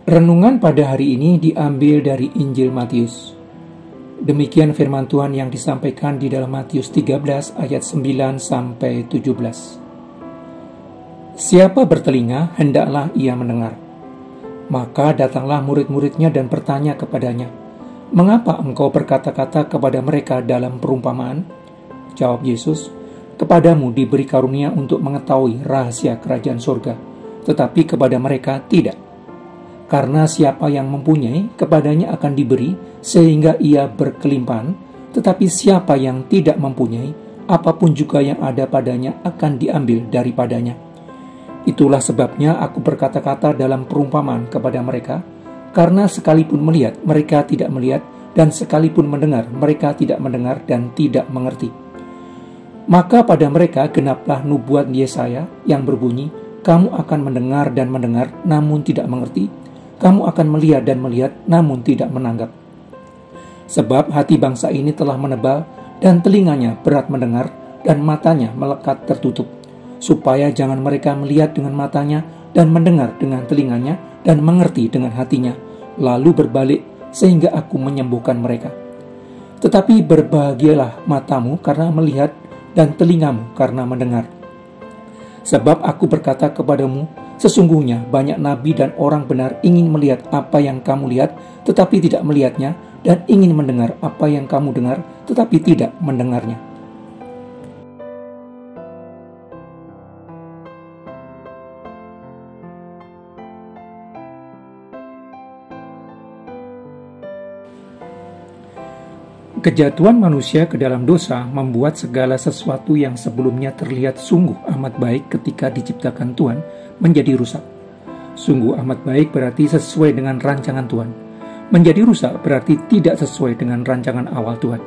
Renungan pada hari ini diambil dari Injil Matius. Demikian firman Tuhan yang disampaikan di dalam Matius 13 ayat 9 sampai 17. Siapa bertelinga, hendaklah ia mendengar. Maka datanglah murid-muridnya dan bertanya kepadanya, "Mengapa engkau berkata-kata kepada mereka dalam perumpamaan?" Jawab Yesus, "Kepadamu diberi karunia untuk mengetahui rahasia kerajaan surga, tetapi kepada mereka tidak. Karena siapa yang mempunyai, kepadanya akan diberi, sehingga ia berkelimpahan. Tetapi siapa yang tidak mempunyai, apapun juga yang ada padanya akan diambil daripadanya. Itulah sebabnya aku berkata-kata dalam perumpamaan kepada mereka, karena sekalipun melihat, mereka tidak melihat, dan sekalipun mendengar, mereka tidak mendengar dan tidak mengerti. Maka pada mereka genaplah nubuat Yesaya yang berbunyi, kamu akan mendengar dan mendengar, namun tidak mengerti. Kamu akan melihat dan melihat, namun tidak menanggap. Sebab hati bangsa ini telah menebal, dan telinganya berat mendengar, dan matanya melekat tertutup, supaya jangan mereka melihat dengan matanya, dan mendengar dengan telinganya, dan mengerti dengan hatinya, lalu berbalik, sehingga aku menyembuhkan mereka. Tetapi berbahagialah matamu karena melihat, dan telingamu karena mendengar. Sebab aku berkata kepadamu, sesungguhnya banyak nabi dan orang benar ingin melihat apa yang kamu lihat, tetapi tidak melihatnya, dan ingin mendengar apa yang kamu dengar, tetapi tidak mendengarnya. Kejatuhan manusia ke dalam dosa membuat segala sesuatu yang sebelumnya terlihat sungguh amat baik ketika diciptakan Tuhan menjadi rusak. Sungguh amat baik berarti sesuai dengan rancangan Tuhan. Menjadi rusak berarti tidak sesuai dengan rancangan awal Tuhan.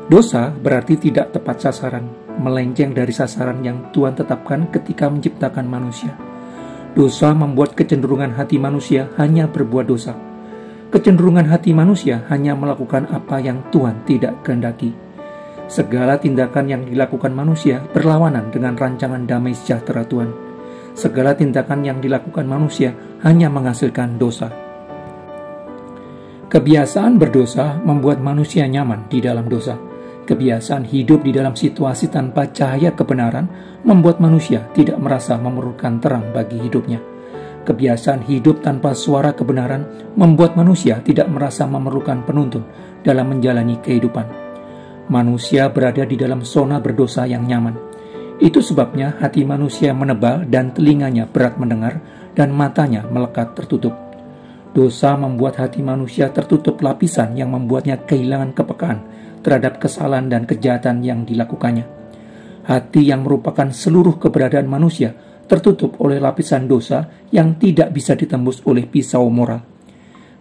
Dosa berarti tidak tepat sasaran, melenceng dari sasaran yang Tuhan tetapkan ketika menciptakan manusia. Dosa membuat kecenderungan hati manusia hanya berbuat dosa. Kecenderungan hati manusia hanya melakukan apa yang Tuhan tidak kehendaki. Segala tindakan yang dilakukan manusia berlawanan dengan rancangan damai sejahtera Tuhan. Segala tindakan yang dilakukan manusia hanya menghasilkan dosa. Kebiasaan berdosa membuat manusia nyaman di dalam dosa. Kebiasaan hidup di dalam situasi tanpa cahaya kebenaran membuat manusia tidak merasa memerlukan terang bagi hidupnya. Kebiasaan hidup tanpa suara kebenaran membuat manusia tidak merasa memerlukan penuntun dalam menjalani kehidupan. Manusia berada di dalam zona berdosa yang nyaman. Itu sebabnya hati manusia menebal dan telinganya berat mendengar dan matanya melekat tertutup. Dosa membuat hati manusia tertutup lapisan yang membuatnya kehilangan kepekaan terhadap kesalahan dan kejahatan yang dilakukannya. Hati yang merupakan seluruh keberadaan manusia tertutup oleh lapisan dosa yang tidak bisa ditembus oleh pisau moral.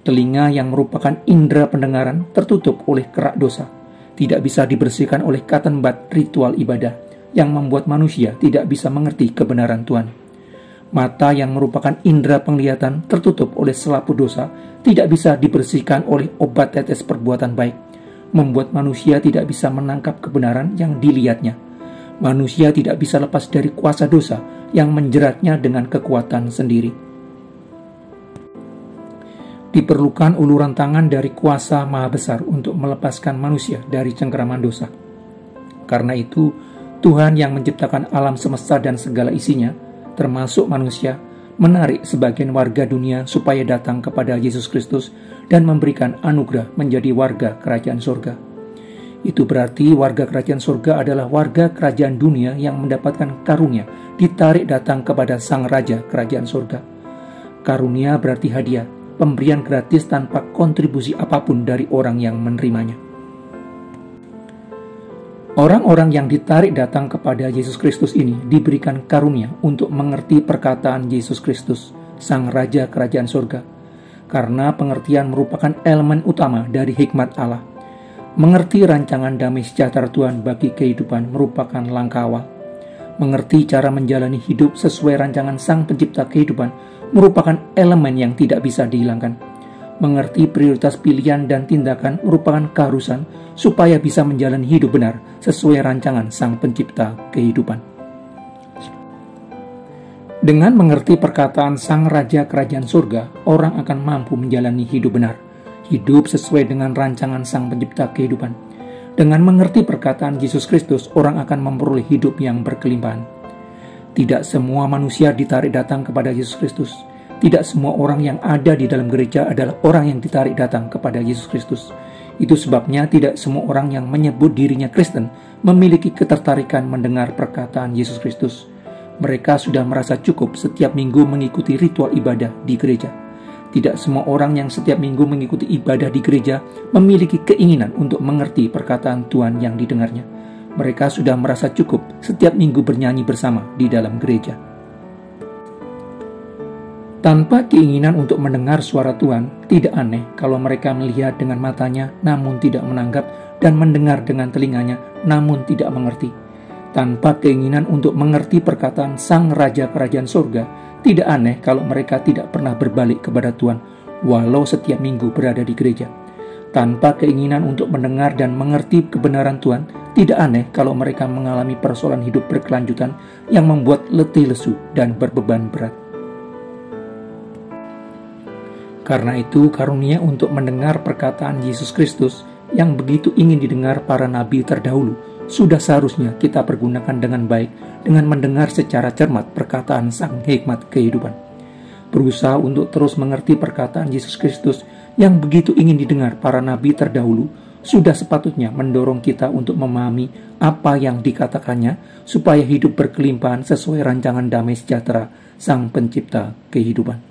Telinga yang merupakan indera pendengaran tertutup oleh kerak dosa, tidak bisa dibersihkan oleh cotton bud ritual ibadah yang membuat manusia tidak bisa mengerti kebenaran Tuhan. Mata yang merupakan indera penglihatan tertutup oleh selaput dosa, tidak bisa dibersihkan oleh obat tetes perbuatan baik, membuat manusia tidak bisa menangkap kebenaran yang dilihatnya. Manusia tidak bisa lepas dari kuasa dosa yang menjeratnya dengan kekuatan sendiri. Diperlukan uluran tangan dari kuasa maha besar untuk melepaskan manusia dari cengkeraman dosa. Karena itu, Tuhan yang menciptakan alam semesta dan segala isinya, termasuk manusia, menarik sebagian warga dunia supaya datang kepada Yesus Kristus dan memberikan anugerah menjadi warga kerajaan surga. Itu berarti warga kerajaan surga adalah warga kerajaan dunia yang mendapatkan karunia, ditarik datang kepada Sang Raja kerajaan surga. Karunia berarti hadiah, pemberian gratis tanpa kontribusi apapun dari orang yang menerimanya. Orang-orang yang ditarik datang kepada Yesus Kristus ini diberikan karunia untuk mengerti perkataan Yesus Kristus, Sang Raja kerajaan surga. Karena pengertian merupakan elemen utama dari hikmat Allah. Mengerti rancangan damai sejahtera Tuhan bagi kehidupan merupakan langkah awal. Mengerti cara menjalani hidup sesuai rancangan Sang Pencipta kehidupan merupakan elemen yang tidak bisa dihilangkan. Mengerti prioritas pilihan dan tindakan merupakan keharusan supaya bisa menjalani hidup benar sesuai rancangan Sang Pencipta kehidupan. Dengan mengerti perkataan Sang Raja Kerajaan Surga, orang akan mampu menjalani hidup benar, hidup sesuai dengan rancangan Sang Pencipta kehidupan. Dengan mengerti perkataan Yesus Kristus, orang akan memperoleh hidup yang berkelimpahan. Tidak semua manusia ditarik datang kepada Yesus Kristus. Tidak semua orang yang ada di dalam gereja adalah orang yang ditarik datang kepada Yesus Kristus. Itu sebabnya tidak semua orang yang menyebut dirinya Kristen memiliki ketertarikan mendengar perkataan Yesus Kristus. Mereka sudah merasa cukup setiap minggu mengikuti ritual ibadah di gereja. Tidak semua orang yang setiap minggu mengikuti ibadah di gereja memiliki keinginan untuk mengerti perkataan Tuhan yang didengarnya. Mereka sudah merasa cukup setiap minggu bernyanyi bersama di dalam gereja. Tanpa keinginan untuk mendengar suara Tuhan, tidak aneh kalau mereka melihat dengan matanya namun tidak menanggap dan mendengar dengan telinganya namun tidak mengerti. Tanpa keinginan untuk mengerti perkataan Sang Raja Kerajaan Surga, tidak aneh kalau mereka tidak pernah berbalik kepada Tuhan, walau setiap minggu berada di gereja. Tanpa keinginan untuk mendengar dan mengerti kebenaran Tuhan, tidak aneh kalau mereka mengalami persoalan hidup berkelanjutan yang membuat letih lesu dan berbeban berat. Karena itu, karunia untuk mendengar perkataan Yesus Kristus yang begitu ingin didengar para nabi terdahulu sudah seharusnya kita pergunakan dengan baik dengan mendengar secara cermat perkataan Sang Hikmat kehidupan. Berusaha untuk terus mengerti perkataan Yesus Kristus yang begitu ingin didengar para nabi terdahulu sudah sepatutnya mendorong kita untuk memahami apa yang dikatakannya supaya hidup berkelimpahan sesuai rancangan damai sejahtera Sang Pencipta kehidupan.